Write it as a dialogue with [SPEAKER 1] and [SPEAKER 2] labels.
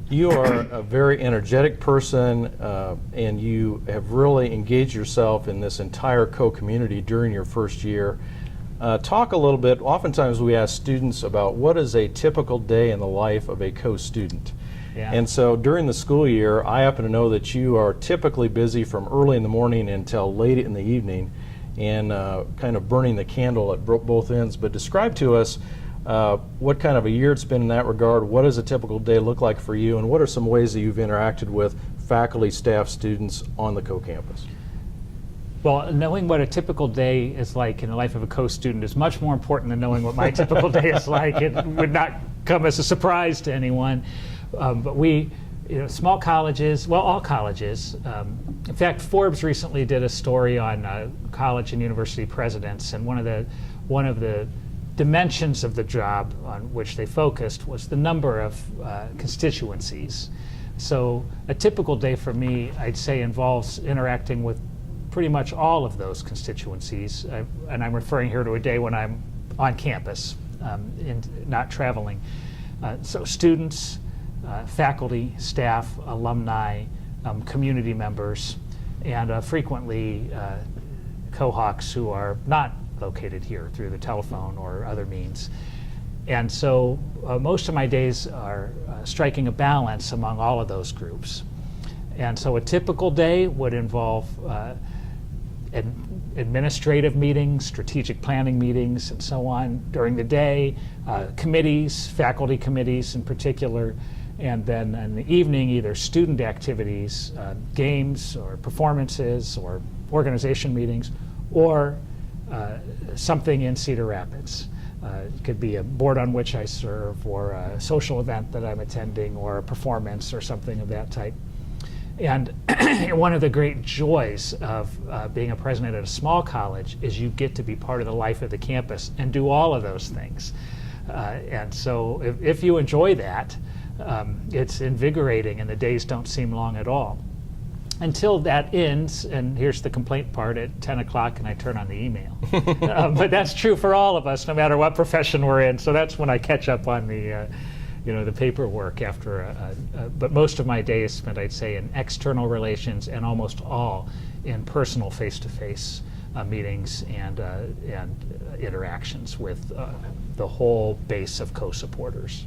[SPEAKER 1] You are a very energetic person, and you have really engaged yourself in this entire Coe community during your first year. Talk a little bit. Oftentimes we ask students about what is a typical day in the life of a Coe student.
[SPEAKER 2] Yeah.
[SPEAKER 1] And so during the school year, I happen to know that you are typically busy from early in the morning until late in the evening, and kind of burning the candle at both ends. But describe to us what kind of a year it's been in that regard. What does a typical day look like for you, and what are some ways that you've interacted with faculty, staff, students on the Coe campus?
[SPEAKER 2] Well, knowing what a typical day is like in the life of a Coe student is much more important than knowing what my typical day is like. It would not come as a surprise to anyone. But we, small colleges, well, all colleges. In fact, Forbes recently did a story on college and university presidents, and one of the dimensions of the job on which they focused was the number of constituencies. So a typical day for me, I'd say, involves interacting with pretty much all of those constituencies, and I'm referring here to a day when I'm on campus and not traveling. So students, faculty, staff, alumni, community members, and frequently Cohawks who are not located here through the telephone or other means. And so most of my days are striking a balance among all of those groups. And so a typical day would involve administrative meetings, strategic planning meetings, and so on during the day, committees, faculty committees in particular, and then in the evening either student activities, games or performances or organization meetings, or something in Cedar Rapids. It could be a board on which I serve, or a social event that I'm attending, or a performance or something of that type. And one of the great joys of being a president at a small college is you get to be part of the life of the campus and do all of those things. And so if you enjoy that, it's invigorating and the days don't seem long at all. Until that ends, and here's the complaint part, at 10 o'clock and I turn on the email. But that's true for all of us, no matter what profession we're in. So that's when I catch up on the the paperwork after, but most of my day is spent, I'd say, in external relations, and almost all in personal face-to-face meetings and interactions with the whole base of Coe supporters.